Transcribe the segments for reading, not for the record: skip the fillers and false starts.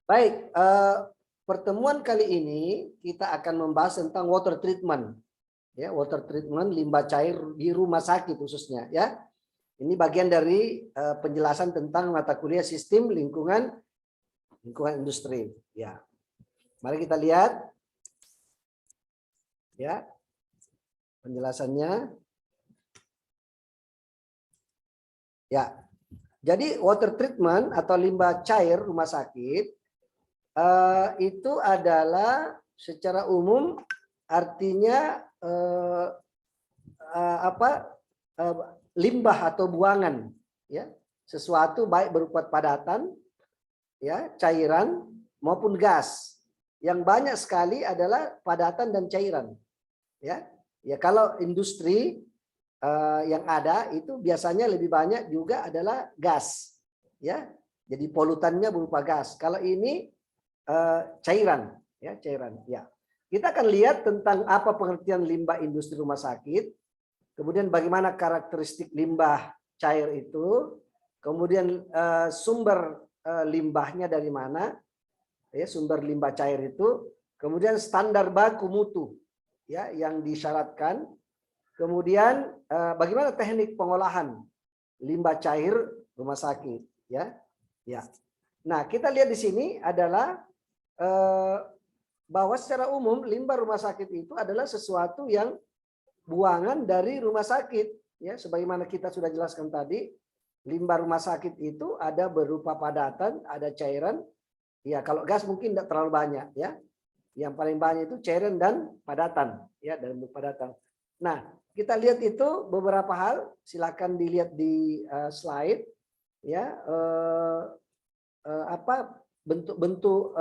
Baik, pertemuan kali ini kita akan membahas tentang water treatment. Ya, water treatment limbah cair di rumah sakit khususnya ya. Ini bagian dari penjelasan tentang mata kuliah sistem lingkungan industri ya. Mari kita lihat ya penjelasannya. Ya. Jadi water treatment atau limbah cair rumah sakit itu adalah secara umum artinya limbah atau buangan ya, sesuatu baik berupa padatan ya, cairan maupun gas. Yang banyak sekali adalah padatan dan cairan ya. Ya kalau industri yang ada itu biasanya lebih banyak juga adalah gas ya. Jadi polutannya berupa gas. Kalau ini cairan ya, cairan ya. Kita akan lihat tentang apa pengertian limbah industri rumah sakit, kemudian bagaimana karakteristik limbah cair itu, kemudian sumber limbahnya dari mana ya, sumber limbah cair itu, kemudian standar baku mutu ya yang disyaratkan, kemudian bagaimana teknik pengolahan limbah cair rumah sakit ya. Ya. Nah, kita lihat di sini adalah bahwa secara umum limbah rumah sakit itu adalah sesuatu yang buangan dari rumah sakit ya, sebagaimana kita sudah jelaskan tadi. Limbah rumah sakit itu ada berupa padatan, ada cairan ya. Kalau gas mungkin tidak terlalu banyak ya, yang paling banyak itu cairan dan padatan ya, dan padatan. Nah, kita lihat itu beberapa hal, silakan dilihat di slide ya, apa bentuk-bentuk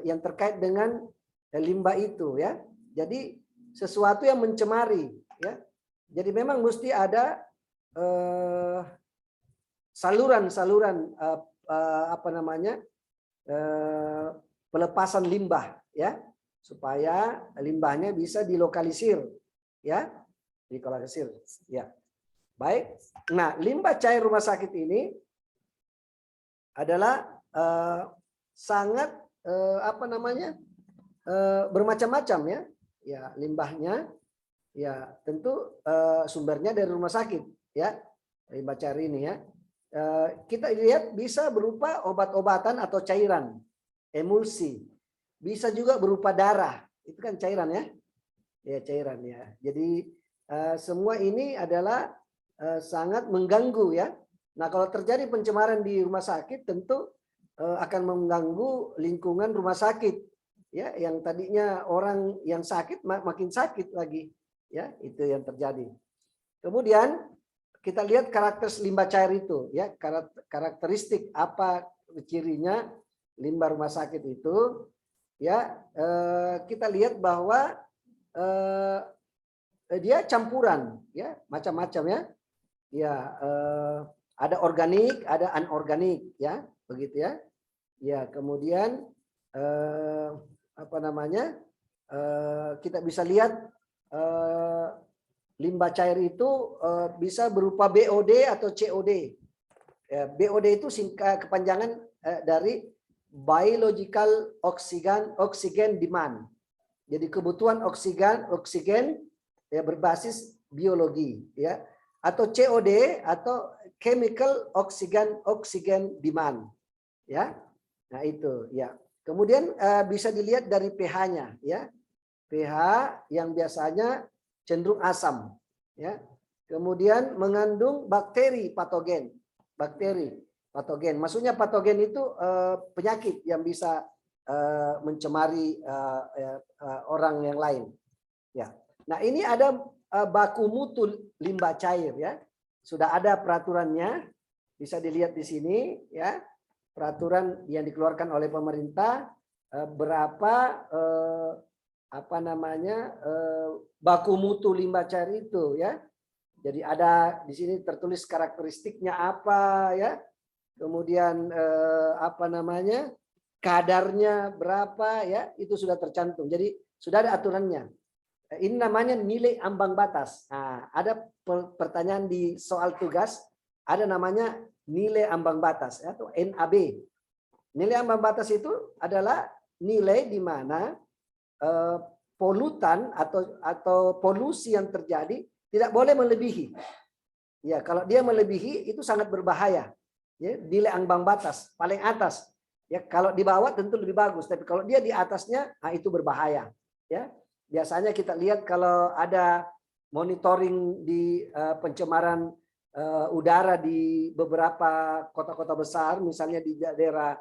yang terkait dengan limbah itu ya. Jadi sesuatu yang mencemari ya. Jadi memang mesti ada saluran-saluran pelepasan limbah ya, supaya limbahnya bisa dilokalisir ya, dilokalisir ya. Baik. Nah, limbah cair rumah sakit ini adalah sangat bermacam-macam ya. Ya, limbahnya ya tentu sumbernya dari rumah sakit ya. Limbah cair ini ya. Kita lihat bisa berupa obat-obatan atau cairan, emulsi. Bisa juga berupa darah. Itu kan cairan ya. Ya, cairan ya. Jadi semua ini adalah sangat mengganggu ya. Nah, kalau terjadi pencemaran di rumah sakit tentu akan mengganggu lingkungan rumah sakit ya, yang tadinya orang yang sakit makin sakit lagi ya, itu yang terjadi. Kemudian kita lihat karakter limbah cair itu ya, karakteristik apa cirinya limbah rumah sakit itu ya. Kita lihat bahwa dia campuran ya, macam-macam ya. Ya, ada organik, ada anorganik ya, begitu ya. Ya, kemudian kita bisa lihat limbah cair itu bisa berupa BOD atau COD. Ya, BOD itu singkat kepanjangan dari biological oxygen demand. Jadi kebutuhan oksigen ya berbasis biologi ya, atau COD atau chemical oxygen demand ya. Nah, itu ya. Kemudian bisa dilihat dari pH-nya ya. pH yang biasanya cenderung asam ya. Kemudian mengandung bakteri patogen. Maksudnya patogen itu penyakit yang bisa mencemari orang yang lain ya. Nah, ini ada baku mutu limbah cair ya. Sudah ada peraturannya, bisa dilihat di sini ya. Peraturan yang dikeluarkan oleh pemerintah berapa baku mutu limbah cair itu ya. Jadi ada di sini tertulis karakteristiknya apa ya. Kemudian kadarnya berapa ya, itu sudah tercantum. Jadi sudah ada aturannya. Ini namanya nilai ambang batas. Nah, ada pertanyaan di soal tugas, ada namanya nilai ambang batas atau NAB. Nilai ambang batas itu adalah nilai di mana polutan atau polusi yang terjadi tidak boleh melebihi. Ya, kalau dia melebihi itu sangat berbahaya. Ya, nilai ambang batas paling atas. Ya, kalau di bawah tentu lebih bagus, tapi kalau dia di atasnya, nah itu berbahaya. Ya, biasanya kita lihat kalau ada monitoring di pencemaran udara di beberapa kota-kota besar, misalnya di daerah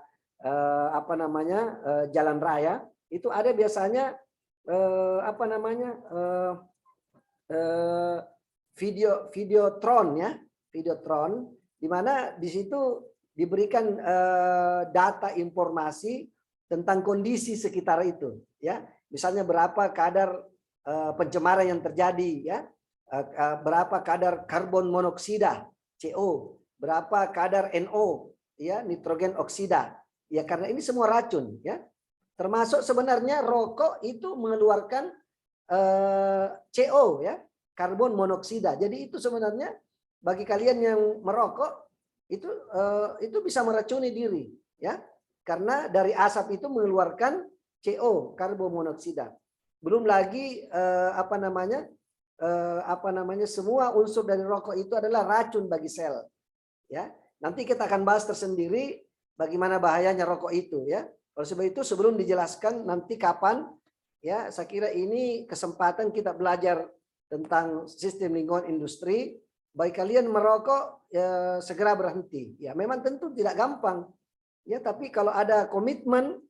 jalan raya, itu ada biasanya videotron ya, videotron, di mana di situ diberikan data informasi tentang kondisi sekitar itu, ya, misalnya berapa kadar pencemaran yang terjadi, ya, berapa kadar karbon monoksida CO, berapa kadar NO, ya, nitrogen oksida, ya, karena ini semua racun, ya, termasuk sebenarnya rokok itu mengeluarkan CO, ya, karbon monoksida. Jadi itu sebenarnya bagi kalian yang merokok itu bisa meracuni diri, ya, karena dari asap itu mengeluarkan CO, karbon monoksida. Belum lagi semua unsur dari rokok itu adalah racun bagi sel, ya. Nanti kita akan bahas tersendiri bagaimana bahayanya rokok itu, ya. Oleh sebab itu sebelum dijelaskan nanti kapan, ya, saya kira ini kesempatan kita belajar tentang sistem lingkungan industri. Bagi kalian merokok, ya, segera berhenti. Ya, memang tentu tidak gampang, ya, tapi kalau ada komitmen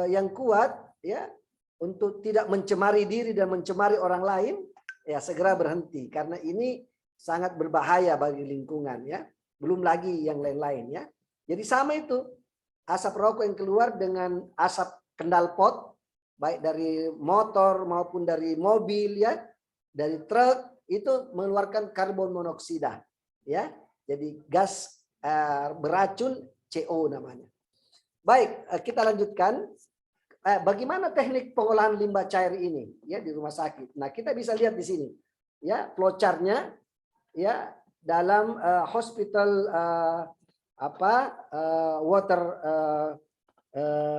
yang kuat, ya, untuk tidak mencemari diri dan mencemari orang lain, ya, segera berhenti karena ini sangat berbahaya bagi lingkungan, ya. Belum lagi yang lain-lain, ya. Jadi sama itu asap rokok yang keluar dengan asap knalpot, baik dari motor maupun dari mobil, ya, dari truk, itu mengeluarkan karbon monoksida, ya. Jadi gas beracun CO namanya. Baik, kita lanjutkan. Bagaimana teknik pengolahan limbah cair ini, ya, di rumah sakit. Nah, kita bisa lihat di sini, ya, flowchart-nya, ya, dalam hospital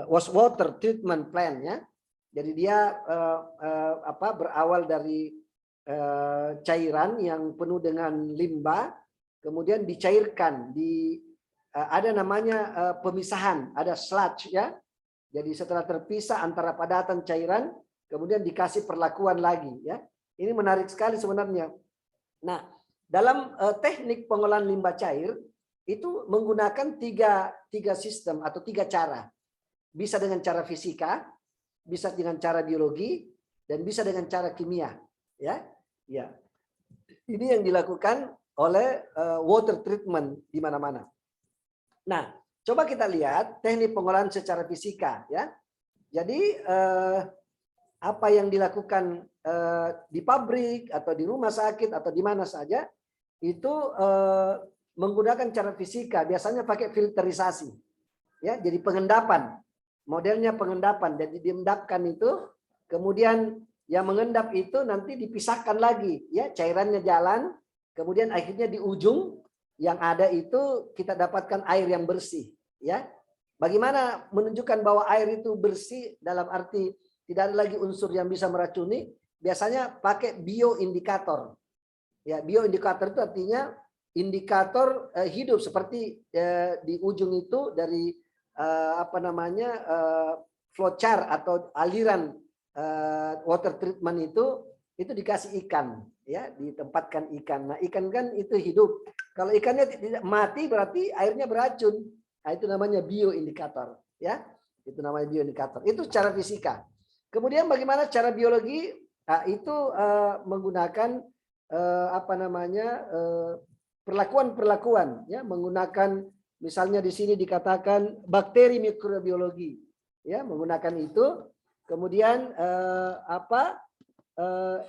wastewater treatment plan, ya. Jadi dia berawal dari cairan yang penuh dengan limbah, kemudian dicairkan ada namanya pemisahan, ada sludge, ya. Jadi setelah terpisah antara padatan cairan, kemudian dikasih perlakuan lagi, ya. Ini menarik sekali sebenarnya. Nah, dalam teknik pengolahan limbah cair itu menggunakan tiga sistem atau tiga cara. Bisa dengan cara fisika, bisa dengan cara biologi, dan bisa dengan cara kimia, ya. Ya. Ini yang dilakukan oleh water treatment di mana-mana. Nah, coba kita lihat teknik pengolahan secara fisika, ya. Jadi apa yang dilakukan di pabrik atau di rumah sakit atau di mana saja itu menggunakan cara fisika, biasanya pakai filterisasi, ya. Jadi pengendapan, modelnya pengendapan. Jadi diendapkan itu, kemudian yang mengendap itu nanti dipisahkan lagi, ya, cairannya jalan, kemudian akhirnya di ujung yang ada itu kita dapatkan air yang bersih, ya. Bagaimana menunjukkan bahwa air itu bersih dalam arti tidak ada lagi unsur yang bisa meracuni? Biasanya pakai bioindikator. Ya, bioindikator itu artinya indikator hidup seperti di ujung itu dari flowchart atau aliran water treatment itu dikasih ikan, ya, ditempatkan ikan. Nah, ikan kan itu hidup. Kalau ikannya tidak mati berarti airnya beracun. Nah, itu namanya bioindikator, ya. Itu namanya bioindikator. Itu cara fisika. Kemudian bagaimana cara biologi? Nah, itu menggunakan perlakuan-perlakuan, ya, menggunakan misalnya di sini dikatakan bakteri mikrobiologi, ya, menggunakan itu. Kemudian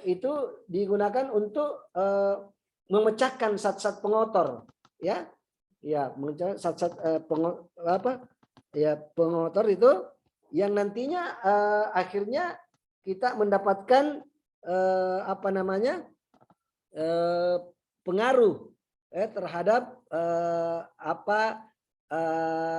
itu digunakan untuk memecahkan zat-zat pengotor, ya, ya, memecahkan zat-zat pengotor itu yang nantinya akhirnya kita mendapatkan pengaruh terhadap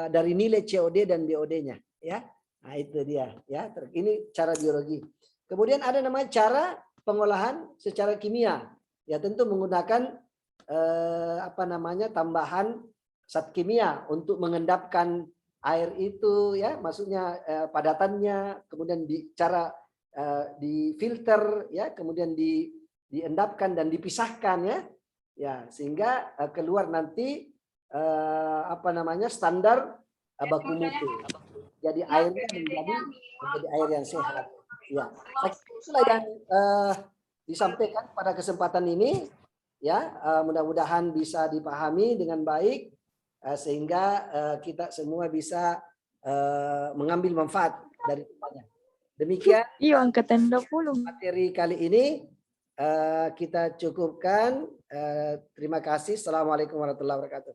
dari nilai COD dan BOD-nya, ya. Nah, itu dia, ya. Ini cara biologi. Kemudian ada namanya cara pengolahan secara kimia. Ya, tentu menggunakan tambahan zat kimia untuk mengendapkan air itu, ya, maksudnya padatannya, kemudian difilter, ya, kemudian diendapkan dan dipisahkan, ya. Ya, sehingga keluar nanti standar baku mutu. Jadi airnya menjadi air yang sehat. Ya, itulah yang disampaikan pada kesempatan ini. Ya, mudah-mudahan bisa dipahami dengan baik sehingga kita semua bisa mengambil manfaat dari tempatnya. Demikian Iya, angkatan 20. materi kali ini kita cukupkan. Terima kasih. Assalamualaikum warahmatullahi wabarakatuh.